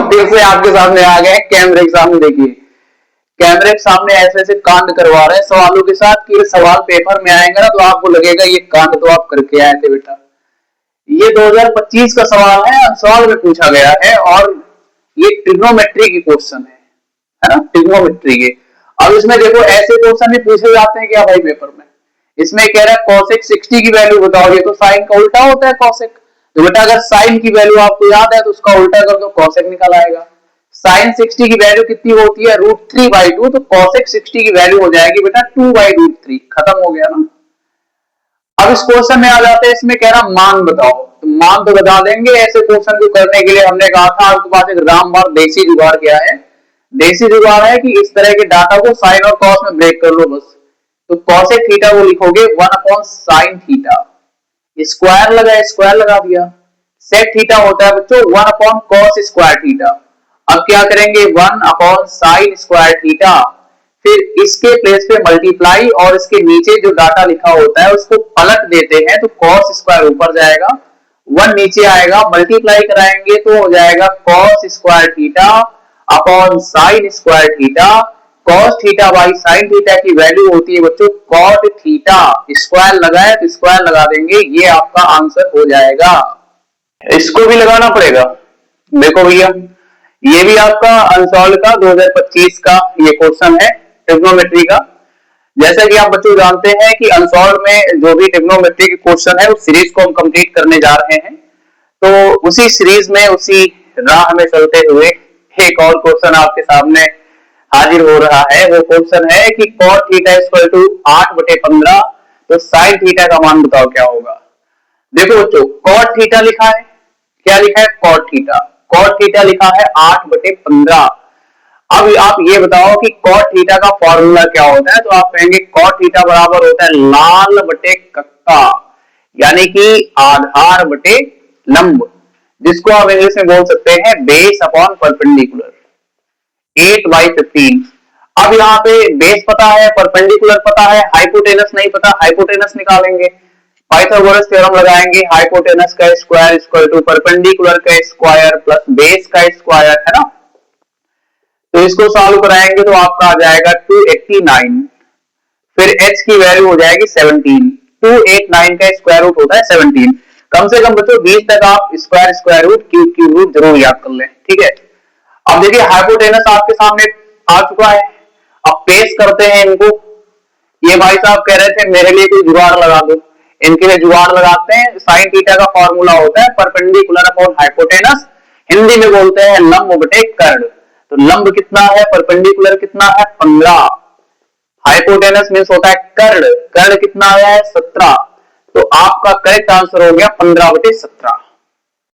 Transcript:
फिर से आपके सामने आ गए कैमरे के सामने। देखिए कैमरे के सामने ऐसे ऐसे कांड करवा रहे हैं सवालों के साथ कि ये सवाल पेपर में आएंगे ना तो आपको लगेगा ये कांड तो आप करके आए थे बेटा। ये 2025 का सवाल है, सवाल में पूछा गया है और ये ट्रिग्नोमेट्री की क्वेश्चन है ना, ट्रिग्नोमेट्री के। अब इसमें देखो ऐसे क्वेश्चन भी पूछे जाते हैं क्या भाई पेपर में। इसमें कह रहा है cosec 60 की वैल्यू बताओ, ये तो साइन का उल्टा होता है cosec। तो बेटा अगर साइन की वैल्यू आपको याद है तो उसका उल्टा कर दो, cosec निकल आएगा। साइन 60 की वैल्यू कितनी होती है, √3/2, तो cosec 60 की वैल्यू हो जाएगी बेटा 2/√3। खत्म हो गया ना। अब इस क्वेश्चन में आ जाते हैं, इसमें कह रहा मान बताओ, तो मान तो बता देंगे। ऐसे क्वेश्चन को करने के लिए हमने कहा था आपके पास एक रामबाण देसी जुगाड़ क्या है, देसी जुगाड़ है कि इस तरह के डाटा को साइन और कॉस में ब्रेक कर लो बस। तो cosec थीटा को लिखोगे 1/sin थीटा, स्क्वायर लगा दिया। sec थीटा होता है बच्चों 1/cos स्क्वायर थीटा। अब क्या करेंगे 1/sin स्क्वायर थीटा, फिर इसके प्लेस पे मल्टीप्लाई और इसके नीचे जो डाटा लिखा होता है उसको पलट देते हैं तो cos स्क्वायर ऊपर जाएगा, 1 नीचे आएगा, मल्टीप्लाई कराएंगे तो हो जाएगा cos square theta upon sine square theta. cos theta by sine theta की वैल्यू होती है बच्चों cot थीटा। स्क्वायर लगाए तो स्क्वायर लगा देंगे, ये आपका आंसर हो जाएगा। इसको भी लगाना पड़ेगा। देखो भैया ये भी आपका अनसॉल्व का 2025 का ये क्वेश्चन है ट्रिग्नोमेट्री का। जैसा कि आप बच्चों जानते हैं कि अनसॉल्व में जो भी ट्रिग्नोमेट्री के क्वेश्चन है उस सीरीज को हम कंप्लीट करने जा रहे हैं। तो उसी सीरीज में उसी राह में चलते हुए एक और क्वेश्चन आपके सामने हाजिर हो रहा है। वो क्वेश्चन है कि cot थीटा इक्वल टू 8/15, तो साइन थीटा का मान बताओ क्या होगा। देखो बच्चों cot थीटा लिखा है, क्या लिखा है cot थीटा लिखा है 8/15। अब आप ये बताओ कि cot थीटा का फॉर्मूला क्या होता है, तो आप कहेंगे cot थीटा बराबर होता है लाल बटे कक्का, यानी कि आधार बटे लंब, जिसको आप इंग्लिश में बोल सकते हैं बेस अपॉन परपेंडिकुलर, 8/15। अब यहाँ पे बेस पता है, परपेंडिकुलर पता है, हाइपोटेनस नहीं पता, हाइपोटेनस निकालेंगे, पाइथागोरस थ्योरम लगाएंगे, हाइपोटेनस का स्क्वायर इक्वल टू परपेंडिकुलर का स्क्वायर प्लस बेस का स्क्वायर, है ना। तो इसको सॉल्व कराएंगे तो आपका आ जाएगा 289, फिर h की वैल्यू हो जाएगी 17। 289 का स्क्वायर रूट होता है 17। कम से कम बच्चों 20 तक आप स्क्वायर रूट क्यूब रूट जरूर याद कर लें, ठीक है। अब देखिए हाइपोटेनस आपके सामने आ चुका है, अब पेश करते हैं इनको। ये भाई साहब कह रहे थे मेरे लिए कोई जुगाड़ लगा दो, इनके लिए जुगाड़ लगाते हैं। साइन थीटा का फॉर्मूला होता है परपेंडिकुलर अपॉन हाइपोटेनस, हिंदी में बोलते हैं लंब बटे कर्ण। तो लंब कितना है, परपेंडिकुलर कितना है 15, हाइपोटेनस मींस होता है कर्ण, कर्ण कितना आया है 17। तो आपका करेक्ट आंसर हो गया 15/17।